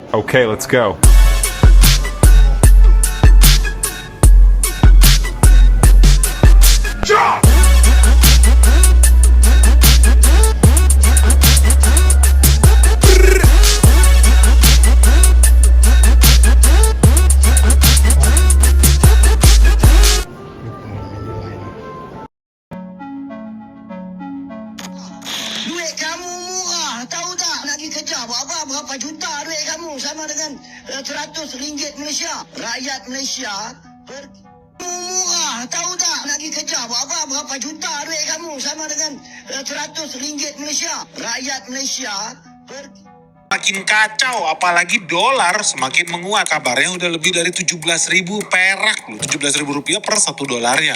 Okay, let's go. Duit kamu murah, tahu tak? Nak pergi kerja buat apa? Berapa juta duit kamu sama dengan RM100 Malaysia. Rakyat Malaysia pergi. Kamu murah, tahu tak? Nak pergi kerja buat apa? Berapa juta duit kamu sama dengan RM100 Malaysia. Rakyat Malaysia pergi. Makin kacau, apalagi dolar semakin menguat. Kabarnya udah lebih dari 17.000 perak loh, 17.000 rupiah per $1.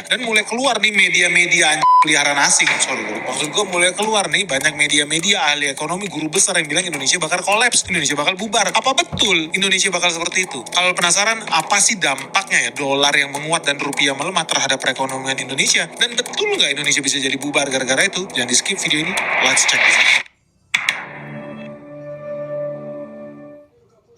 Dan mulai keluar nih media-media peliharaan asing. Maksud gue mulai keluar nih banyak media-media ahli ekonomi, guru besar yang bilang Indonesia bakal kolaps, Indonesia bakal bubar. Apa betul Indonesia bakal seperti itu? Kalau penasaran apa sih dampaknya ya dolar yang menguat dan rupiah melemah terhadap perekonomian Indonesia? Dan betul nggak Indonesia bisa jadi bubar gara-gara itu? Jangan di skip video ini, let's check this.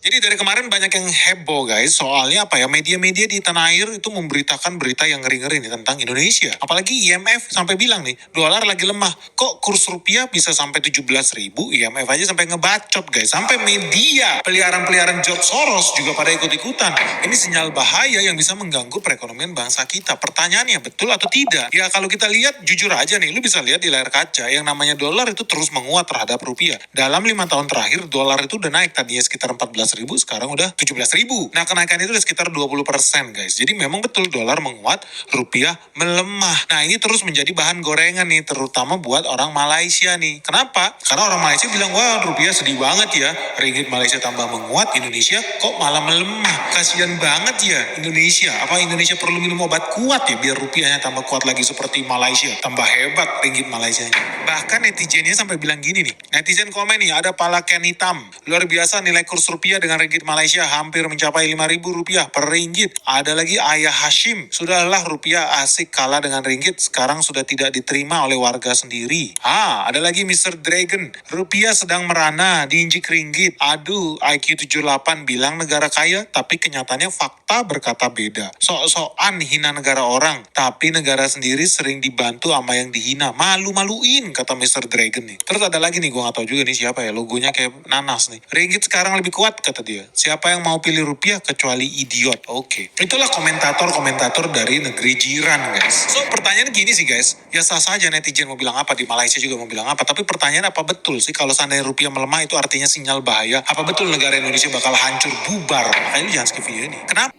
Jadi dari kemarin banyak yang heboh guys, soalnya apa ya, media-media di tanah air itu memberitakan berita yang ngeri-ngeri nih tentang Indonesia. Apalagi IMF sampai bilang nih, dolar lagi lemah. Kok kurs rupiah bisa sampai 17.000? IMF aja sampai ngebacot guys. Sampai media, peliharaan-peliharaan George Soros juga pada ikut-ikutan. Ini sinyal bahaya yang bisa mengganggu perekonomian bangsa kita. Pertanyaannya betul atau tidak? Ya kalau kita lihat, jujur aja nih, lu bisa lihat di layar kaca, yang namanya dolar itu terus menguat terhadap rupiah. Dalam 5 tahun terakhir, dolar itu udah naik, tadinya sekitar 14.000, sekarang udah 17.000. Nah kenaikan itu udah sekitar 20% guys. Jadi memang betul dolar menguat, rupiah melemah. Nah ini terus menjadi bahan gorengan nih, terutama buat orang Malaysia nih. Kenapa? Karena orang Malaysia bilang, wah rupiah sedih banget ya, ringgit Malaysia tambah menguat, Indonesia kok malah melemah. Kasian banget ya Indonesia. Apa Indonesia perlu minum obat kuat ya biar rupiahnya tambah kuat lagi seperti Malaysia, tambah hebat ringgit Malaysia. Bahkan netizennya sampai bilang gini nih, netizen komen nih, ada pala Ken hitam, luar biasa nilai kurs rupiah dengan ringgit Malaysia hampir mencapai 5.000 rupiah per ringgit. Ada lagi Ayah Hashim, sudahlah rupiah asik kalah dengan ringgit, sekarang sudah tidak diterima oleh warga sendiri. Ada lagi Mr. Dragon, rupiah sedang merana, diinjik ringgit. Aduh, IQ 78 bilang negara kaya, tapi kenyataannya fakta berkata beda. Sok-sokan hina negara orang, tapi negara sendiri sering dibantu sama yang dihina. Malu-maluin, kata Mr. Dragon nih. Terus ada lagi nih, gue gak tahu juga nih siapa ya, logonya kayak nanas nih. Ringgit sekarang lebih kuat, kata dia. Siapa yang mau pilih rupiah kecuali idiot. Oke. Itulah komentator-komentator dari negeri jiran guys. So pertanyaan gini sih guys, ya sah saja netizen mau bilang apa, di Malaysia juga mau bilang apa, tapi pertanyaan apa betul sih kalau seandainya rupiah melemah itu artinya sinyal bahaya? Apa betul negara Indonesia bakal hancur bubar? Makanya jangan skip video ini. Kenapa?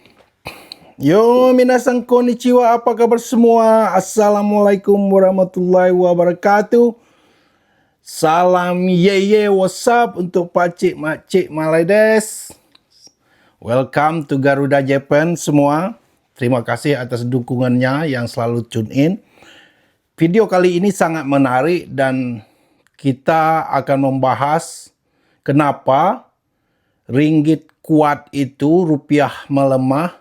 Yo, minasan konnichiwa, apa kabar semua? Assalamualaikum warahmatullahi wabarakatuh. Salam yeye, what's up untuk pakcik makcik Malaides. Welcome to Garuda Japan semua. Terima kasih atas dukungannya yang selalu tune in. Video kali ini sangat menarik dan kita akan membahas kenapa ringgit kuat itu, rupiah melemah,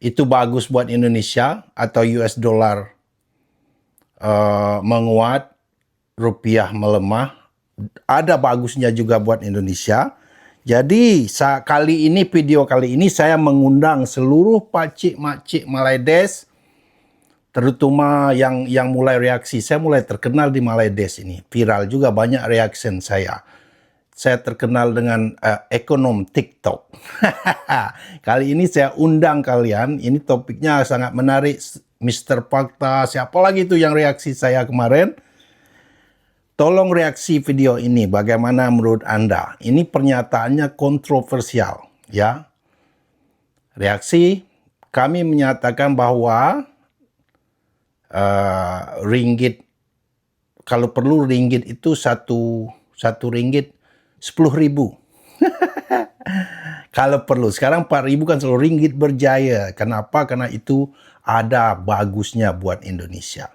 itu bagus buat Indonesia, atau US dollar menguat, rupiah melemah, ada bagusnya juga buat Indonesia. Jadi video kali ini saya mengundang seluruh pakcik makcik Malaides, terutama yang mulai reaksi. Saya mulai terkenal di Malaides ini, viral juga banyak reaction saya. Saya terkenal dengan ekonom TikTok. Kali ini saya undang kalian, ini topiknya sangat menarik. Mr. Fakta, siapa lagi itu yang reaksi saya kemarin? Tolong reaksi video ini, bagaimana menurut Anda? Ini pernyataannya kontroversial, ya. Reaksi, kami menyatakan bahwa ringgit, kalau perlu ringgit itu satu ringgit 10.000. Kalau perlu. Sekarang 4.000 kan selalu ringgit berjaya. Kenapa? Karena itu ada bagusnya buat Indonesia.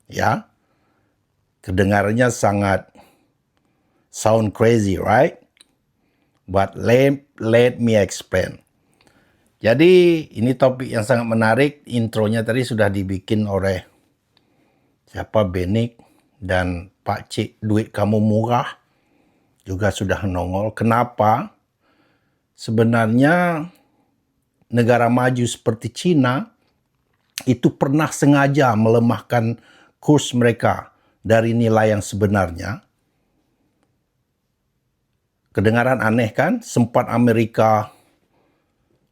Ya. Kedengarannya sangat sound crazy, right? But let me explain. Jadi ini topik yang sangat menarik. Intronya tadi sudah dibikin oleh siapa, Benik, dan Pak Cik Duit Kamu Murah juga sudah nongol. Kenapa? sebenarnya negara maju seperti Cina itu pernah sengaja melemahkan kurs mereka dari nilai yang sebenarnya. Kedengaran aneh kan? Sempat Amerika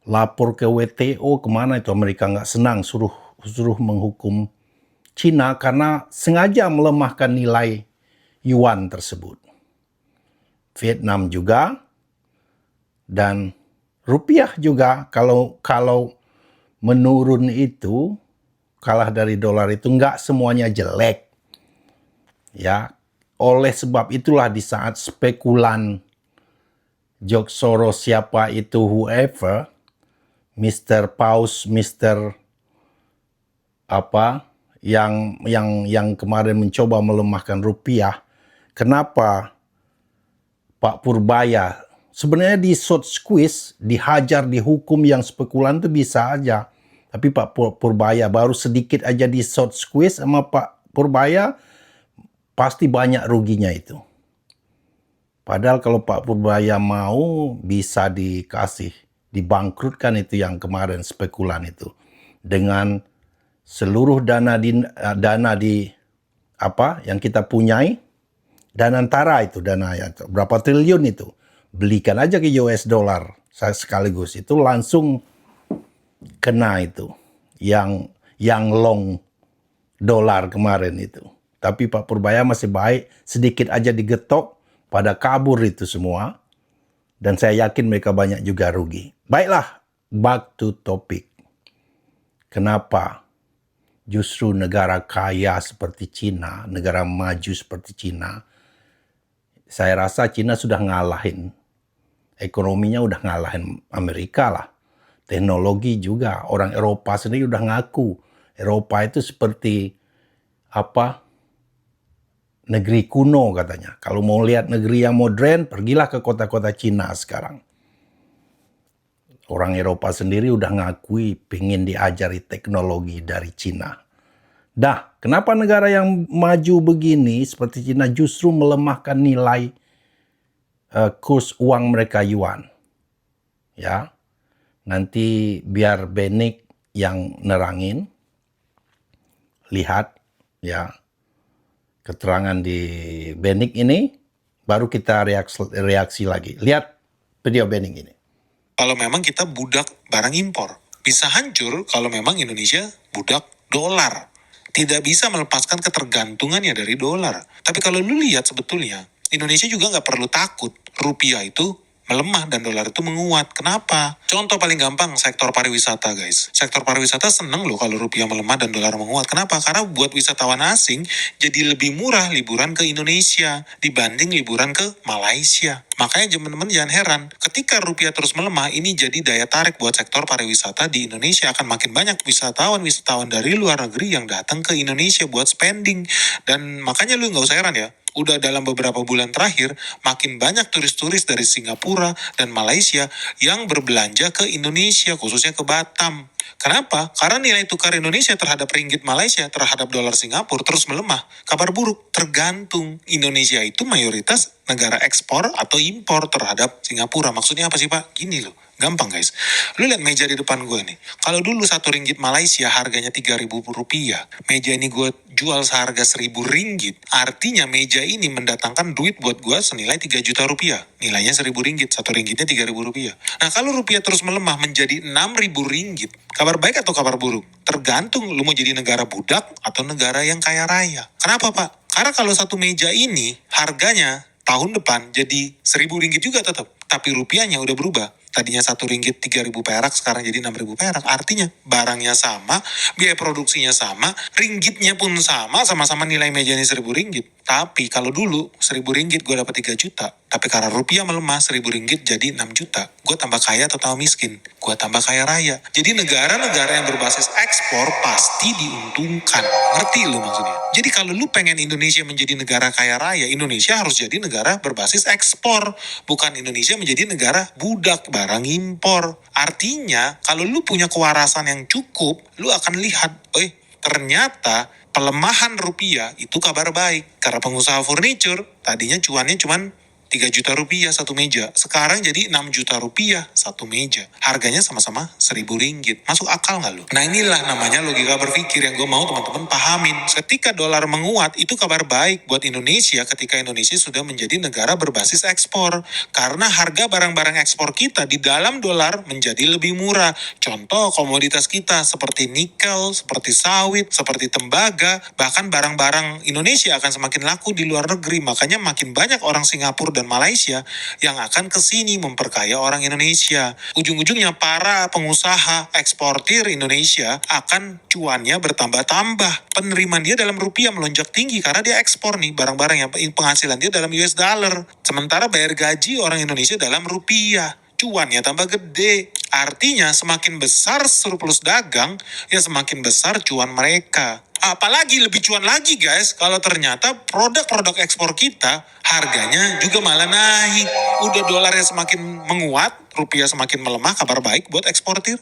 lapor ke WTO, kemana itu Amerika nggak senang, suruh menghukum Cina karena sengaja melemahkan nilai yuan tersebut. Vietnam juga, dan rupiah juga kalau menurun itu, kalah dari dolar itu nggak semuanya jelek. Ya, oleh sebab itulah di saat spekulan George Soros, siapa itu, whoever, Mr. Paus, Mr. apa yang kemarin mencoba melemahkan rupiah. Kenapa Pak Purbaya sebenarnya di short squeeze, dihajar, dihukum yang spekulan itu bisa aja. Tapi Pak Purbaya baru sedikit aja di short squeeze sama Pak Purbaya, pasti banyak ruginya itu. Padahal kalau Pak Purbaya mau bisa dibangkrutkan itu yang kemarin spekulan itu. Dengan seluruh dana di apa yang kita punyai, Danantara itu dana yang berapa triliun itu. Belikan aja ke US dollar sekaligus, itu langsung kena itu yang long dolar kemarin itu. Tapi Pak Purbaya masih baik, sedikit aja digetok, pada kabur itu semua. Dan saya yakin mereka banyak juga rugi. Baiklah, back to topic. Kenapa justru negara kaya seperti Cina, negara maju seperti Cina, saya rasa Cina sudah ngalahin. Ekonominya udah ngalahin Amerika lah. Teknologi juga. Orang Eropa sendiri udah ngaku. Eropa itu seperti negeri kuno katanya. Kalau mau lihat negeri yang modern, pergilah ke kota-kota Cina sekarang. Orang Eropa sendiri udah ngakui pengen diajari teknologi dari Cina. Dah, kenapa negara yang maju begini seperti Cina justru melemahkan nilai kurs uang mereka yuan? Ya, nanti biar Benik yang nerangin. Lihat ya keterangan di Benik ini, baru kita reaksi lagi. Lihat video Benik ini. Kalau memang kita budak barang impor, bisa hancur kalau memang Indonesia budak dolar. Tidak bisa melepaskan ketergantungannya dari dolar. Tapi kalau lu lihat sebetulnya, Indonesia juga nggak perlu takut rupiah itu melemah dan dolar itu menguat. Kenapa? Contoh paling gampang, sektor pariwisata guys. Sektor pariwisata seneng loh kalau rupiah melemah dan dolar menguat. Kenapa? Karena buat wisatawan asing jadi lebih murah liburan ke Indonesia dibanding liburan ke Malaysia. Makanya teman-teman jangan heran, ketika rupiah terus melemah, ini jadi daya tarik buat sektor pariwisata di Indonesia. Akan makin banyak wisatawan dari luar negeri yang datang ke Indonesia buat spending. Dan makanya lu nggak usah heran ya, udah dalam beberapa bulan terakhir, makin banyak turis-turis dari Singapura dan Malaysia yang berbelanja ke Indonesia, khususnya ke Batam. Kenapa? Karena nilai tukar Indonesia terhadap ringgit Malaysia, terhadap dolar Singapura terus melemah. Kabar buruk, tergantung. Indonesia itu mayoritas negara ekspor atau impor terhadap Singapura. Maksudnya apa sih Pak? Gini loh, gampang guys. Lu lihat meja di depan gue nih. Kalau dulu 1 ringgit Malaysia harganya 3.000 rupiah, meja ini gue jual seharga 1.000 ringgit. Artinya meja ini mendatangkan duit buat gue senilai 3 juta rupiah. Nilainya 1.000 ringgit, 1 ringgitnya 3.000 rupiah. Nah kalau rupiah terus melemah menjadi 6.000 ringgit, kabar baik atau kabar buruk? Tergantung lu mau jadi negara budak atau negara yang kaya raya. Kenapa Pak? Karena kalau satu meja ini harganya tahun depan jadi 1.000 ringgit juga tetap. Tapi rupiahnya udah berubah. Tadinya 1 ringgit 3.000 perak, sekarang jadi 6.000 perak. Artinya barangnya sama, biaya produksinya sama, ringgitnya pun sama-sama nilai mejanya 1.000 ringgit. Tapi kalau dulu 1.000 ringgit gue dapat 3 juta. Tapi karena rupiah melemah 1.000 ringgit jadi 6 juta. Gue tambah kaya atau tambah miskin? Gue tambah kaya raya. Jadi negara-negara yang berbasis ekspor pasti diuntungkan. Ngerti lu maksudnya? Jadi kalau lu pengen Indonesia menjadi negara kaya raya, Indonesia harus jadi negara berbasis ekspor. Bukan Indonesia menjadi negara budak barang impor. Artinya kalau lu punya kewarasan yang cukup, lu akan lihat, ternyata pelemahan rupiah itu kabar baik. Karena pengusaha furniture tadinya cuannya cuman 3 juta rupiah satu meja. Sekarang jadi 6 juta rupiah satu meja. Harganya sama-sama 1.000 ringgit. Masuk akal nggak lu? Nah inilah namanya logika berpikir yang gue mau teman-teman pahamin. Ketika dolar menguat, itu kabar baik buat Indonesia ketika Indonesia sudah menjadi negara berbasis ekspor. Karena harga barang-barang ekspor kita di dalam dolar menjadi lebih murah. Contoh komoditas kita seperti nikel, seperti sawit, seperti tembaga, bahkan barang-barang Indonesia akan semakin laku di luar negeri. Makanya makin banyak orang Singapura dan Malaysia yang akan ke sini memperkaya orang Indonesia. Ujung-ujungnya para pengusaha eksportir Indonesia akan cuannya bertambah-tambah. Penerimaan dia dalam rupiah melonjak tinggi karena dia ekspor nih barang-barang yang penghasilan dia dalam US dollar. Sementara bayar gaji orang Indonesia dalam rupiah. Cuannya tambah gede. Artinya semakin besar surplus dagang, ya semakin besar cuan mereka. Apalagi lebih cuan lagi guys, kalau ternyata produk-produk ekspor kita harganya juga malah naik. Udah dolarnya semakin menguat, rupiah semakin melemah, kabar baik buat eksportir.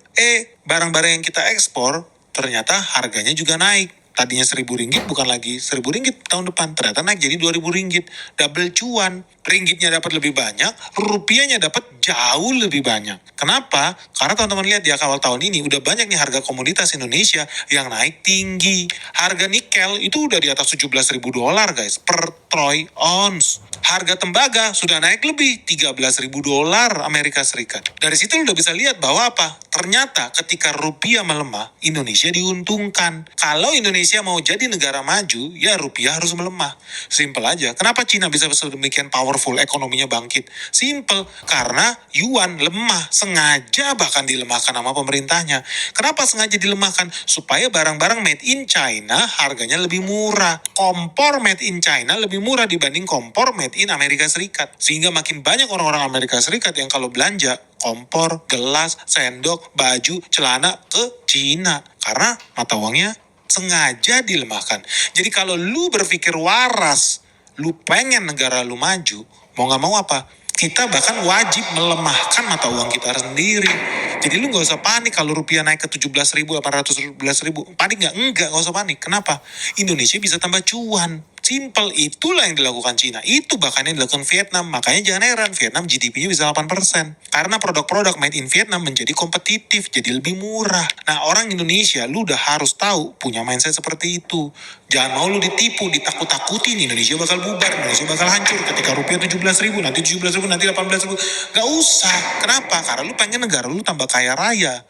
Barang-barang yang kita ekspor ternyata harganya juga naik. Tadinya 1.000 ringgit bukan lagi 1.000 ringgit tahun depan. Ternyata naik jadi 2.000 ringgit. Double cuan. Ringgitnya dapat lebih banyak, rupiahnya dapat jauh lebih banyak. Kenapa? Karena teman-teman lihat di awal tahun ini udah banyak nih harga komoditas Indonesia yang naik tinggi. Harga nikel itu udah di atas 17.000 dolar guys per troy ounce. Harga tembaga sudah naik lebih 13.000 dolar Amerika Serikat. Dari situ udah bisa lihat bahwa apa? Ternyata ketika rupiah melemah, Indonesia diuntungkan. Kalau Indonesia mau jadi negara maju, ya rupiah harus melemah. Simple aja. Kenapa Cina bisa sedemikian powerful ekonominya bangkit? Simple. Karena yuan lemah. Sengaja bahkan dilemahkan sama pemerintahnya. Kenapa sengaja dilemahkan? Supaya barang-barang made in China harganya lebih murah. Kompor made in China lebih murah dibanding kompor made in Amerika Serikat. Sehingga makin banyak orang-orang Amerika Serikat yang kalau belanja kompor, gelas, sendok, baju, celana ke Cina. Karena mata uangnya sengaja dilemahkan. Jadi kalau lu berpikir waras, lu pengen negara lu maju, mau gak mau apa? Kita bahkan wajib melemahkan mata uang kita sendiri. Jadi lu gak usah panik kalau rupiah naik ke 17.000, 811.000. Panik gak? Enggak usah panik. Kenapa? Indonesia bisa tambah cuan. Simple, itulah yang dilakukan Cina. Itu bahkan yang dilakukan Vietnam. Makanya jangan heran, Vietnam GDP-nya bisa 8%. Karena produk-produk made in Vietnam menjadi kompetitif, jadi lebih murah. Nah, orang Indonesia, lu udah harus tahu, punya mindset seperti itu. Jangan mau lu ditipu, ditakut-takutin, Indonesia bakal bubar, Indonesia bakal hancur. Ketika rupiah 17.000, nanti 17.000, nanti 18.000. Gak usah. Kenapa? Karena lu pengen negara lu tambah kaya raya.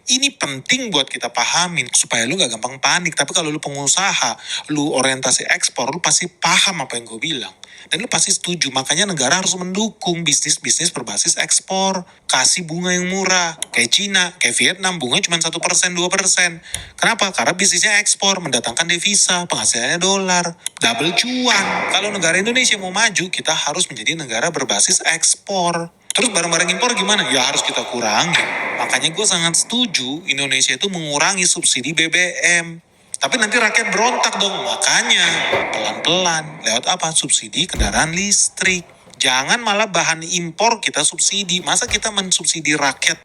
Ini penting buat kita pahamin supaya lu gak gampang panik. Tapi kalau lu pengusaha, lu orientasi ekspor, lu pasti paham apa yang gue bilang. Dan lu pasti setuju. Makanya negara harus mendukung bisnis-bisnis berbasis ekspor. Kasih bunga yang murah. Kayak Cina, kayak Vietnam, bunga cuma 1%, 2%. Kenapa? Karena bisnisnya ekspor, mendatangkan devisa, penghasilannya dolar. Double cuan. Kalau negara Indonesia mau maju, kita harus menjadi negara berbasis ekspor. Terus barang-barang impor gimana? Ya harus kita kurangi. Makanya gue sangat setuju Indonesia itu mengurangi subsidi BBM. Tapi nanti rakyat berontak dong. Makanya pelan-pelan. Lewat apa? Subsidi kendaraan listrik. Jangan malah bahan impor kita subsidi. Masa kita mensubsidi rakyat?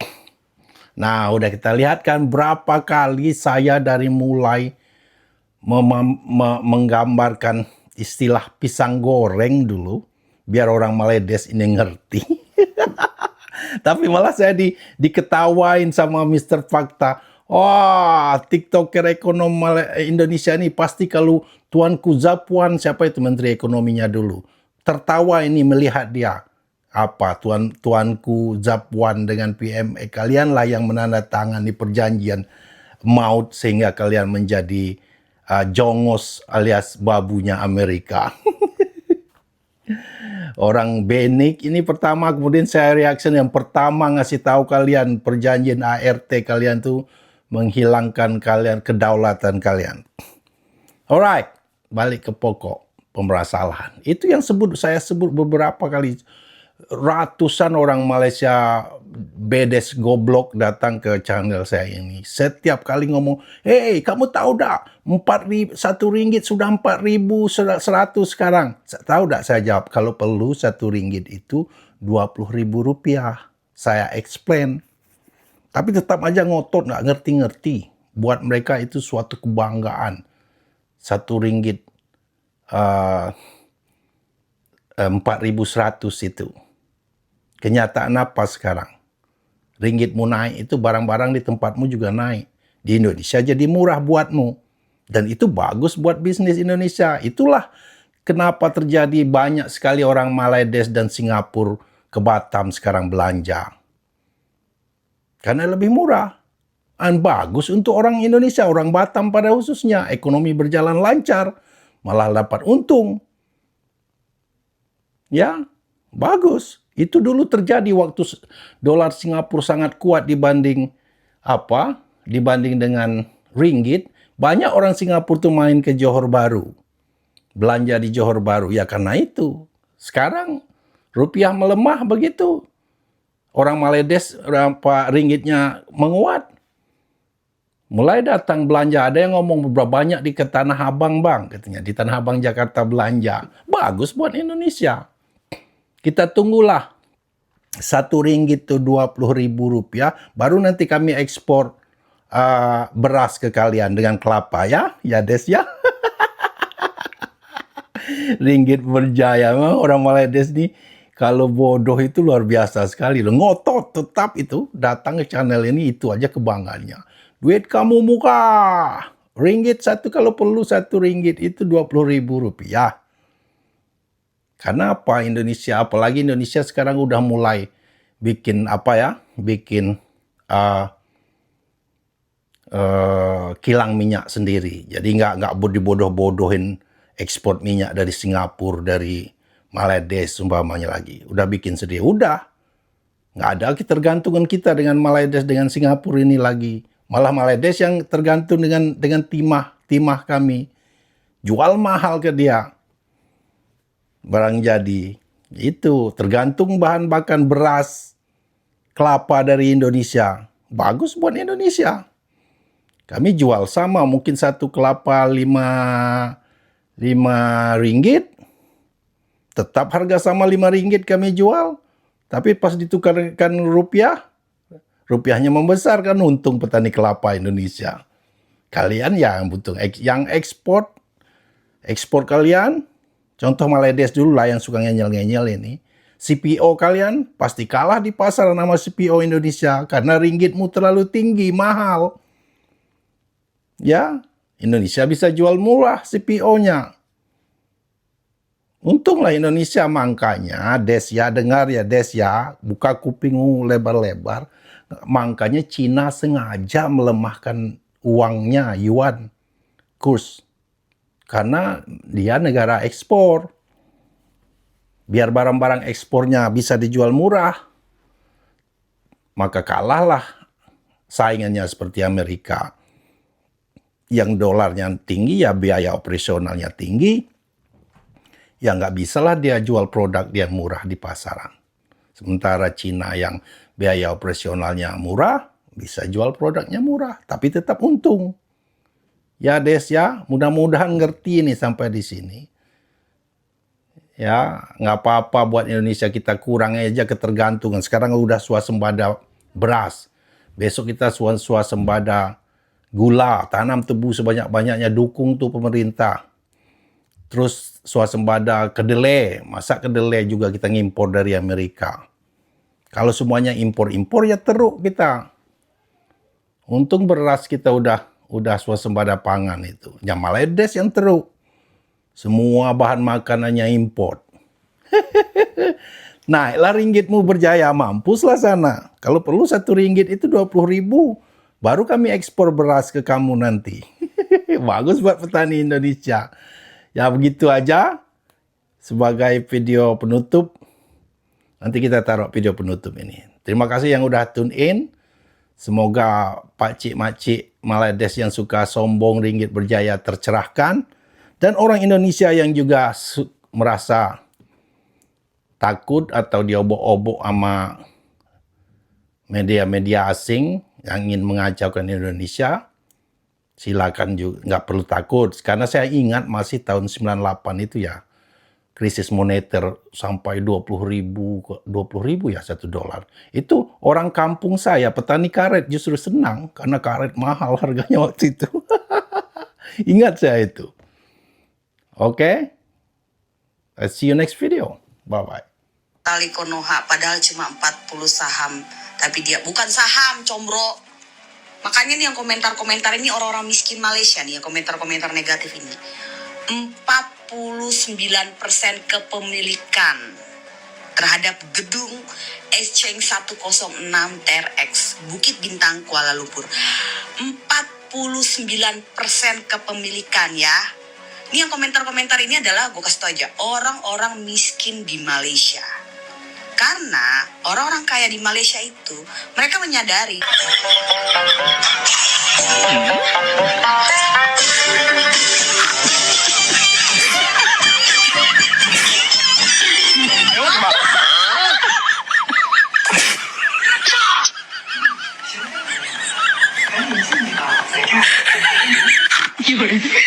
Nah, udah kita lihat kan berapa kali saya dari mulai menggambarkan istilah pisang goreng dulu. Biar orang Maledes ini ngerti. Tapi malah saya diketawain sama Mr. Fakta. Wah, TikToker ekonom Indonesia ini pasti kalau Tuanku Zapuan, siapa itu Menteri Ekonominya dulu. Tertawa ini melihat dia. Apa, Tuanku Zapuan dengan PME. Kalianlah yang menandatangani perjanjian maut sehingga kalian menjadi jongos alias babunya Amerika. Orang Benik ini pertama, kemudian saya reaction yang pertama ngasih tahu kalian perjanjian ART kalian tuh menghilangkan kalian kedaulatan kalian. Alright, balik ke pokok permasalahan. Itu yang saya sebut beberapa kali. Ratusan orang Malaysia bedes goblok datang ke channel saya ini. Setiap kali ngomong, hey, kamu tahu tak? 1 ringgit sudah 4.100 sekarang. Tahu tak? Saya jawab, kalau perlu 1 ringgit itu 20.000 rupiah. Saya explain. Tapi tetap aja ngotot, nggak ngerti-ngerti. Buat mereka itu suatu kebanggaan. 1 ringgit 4.100 itu. Kenyataan apa sekarang? Ringgitmu naik, itu barang-barang di tempatmu juga naik. Di Indonesia jadi murah buatmu. Dan itu bagus buat bisnis Indonesia. Itulah kenapa terjadi banyak sekali orang Malaysia dan Singapura ke Batam sekarang belanja. Karena lebih murah. Dan bagus untuk orang Indonesia, orang Batam pada khususnya. Ekonomi berjalan lancar, malah dapat untung. Ya, bagus. Itu dulu terjadi waktu dolar Singapura sangat kuat dibanding dengan ringgit. Banyak orang Singapura tuh main ke Johor Bahru. Belanja di Johor Bahru. Ya karena itu. Sekarang rupiah melemah begitu. Orang Malaysia ringgitnya menguat. Mulai datang belanja, ada yang ngomong beberapa banyak di Tanah Abang bang, katanya di Tanah Abang Jakarta belanja. Bagus buat Indonesia. Kita tunggulah 1 ringgit itu 20.000 rupiah, baru nanti kami ekspor beras ke kalian dengan kelapa ya Des ya. Ringgit berjaya, orang Malaysia nih kalau bodoh itu luar biasa sekali loh. Ngotot tetap itu datang ke channel ini, itu aja kebanggaannya. Duit kamu muka. Ringgit satu, kalau perlu 1 ringgit itu 20.000 rupiah. Karena apa Indonesia, apalagi Indonesia sekarang udah mulai bikin kilang minyak sendiri. Jadi nggak dibodoh-bodohin ekspor minyak dari Singapura, dari Malaysia umpamanya lagi. Udah bikin sendiri, udah. Nggak ada ketergantungan kita dengan Malaysia, dengan Singapura ini lagi. Malah Malaysia yang tergantung dengan timah kami. Jual mahal ke dia. Barang jadi. Itu tergantung bahan bakan beras, kelapa dari Indonesia. Bagus buat Indonesia. Kami jual sama, mungkin 1 kelapa 5 ringgit. Tetap harga sama 5 ringgit kami jual. Tapi pas ditukarkan rupiahnya membesar, kan untung petani kelapa Indonesia. Kalian yang butuh, yang ekspor kalian, contoh Malaysia dulu lah yang suka ngeyel-ngeyel ini. CPO kalian pasti kalah di pasar nama CPO Indonesia karena ringgitmu terlalu tinggi, mahal. Ya, Indonesia bisa jual murah CPO-nya. Untunglah Indonesia, makanya Des ya, dengar ya Des ya, buka kupingmu lebar-lebar. Makanya Cina sengaja melemahkan uangnya, yuan, kurs. Karena dia negara ekspor. Biar barang-barang ekspornya bisa dijual murah. Maka kalahlah saingannya seperti Amerika. Yang dolarnya tinggi, ya biaya operasionalnya tinggi. Ya nggak bisalah dia jual produk dia murah di pasaran. Sementara Cina yang biaya operasionalnya murah, bisa jual produknya murah, tapi tetap untung. Ya Des ya, mudah-mudahan ngerti nih sampai di sini. Ya, nggak apa-apa buat Indonesia, kita kurang aja ketergantungan. Sekarang udah swasembada beras. Besok kita swasembada gula, tanam tebu sebanyak-banyaknya, dukung tuh pemerintah. Terus swasembada kedelai, masak kedelai juga kita ngimpor dari Amerika. Kalau semuanya impor-impor ya teruk kita. Untung beras kita udah swasembada pangan itu. Yang Malaysia yang teruk. Semua bahan makanannya import. Naiklah ringgitmu berjaya, mampuslah sana. Kalau perlu 1 ringgit itu 20.000. Baru kami ekspor beras ke kamu nanti. Bagus buat petani Indonesia. Ya begitu aja sebagai video penutup. Nanti kita taruh video penutup ini. Terima kasih yang udah tune in. Semoga pakcik-makcik Malaysia yang suka sombong ringgit berjaya tercerahkan. Dan orang Indonesia yang juga merasa takut atau diobok-obok sama media-media asing yang ingin mengacaukan Indonesia, silakan juga, nggak perlu takut. Karena saya ingat masih tahun 98 itu ya, krisis moneter sampai 20.000 ya 1 dolar. Itu orang kampung saya, petani karet, justru senang karena karet mahal harganya waktu itu. Ingat saya itu. Oke, see you next video. Bye-bye. Kali Konoha padahal cuma 40 saham, tapi dia bukan saham, combro. Makanya nih yang komentar-komentar ini orang-orang miskin Malaysia nih, yang komentar-komentar negatif ini. 49% kepemilikan terhadap gedung Exchange 106 TRX Bukit Bintang Kuala Lumpur. 49% kepemilikan ya. Ini yang komentar-komentar ini adalah, gue kasih tau aja, orang-orang miskin di Malaysia. Karena orang-orang kaya di Malaysia itu, mereka menyadari有人。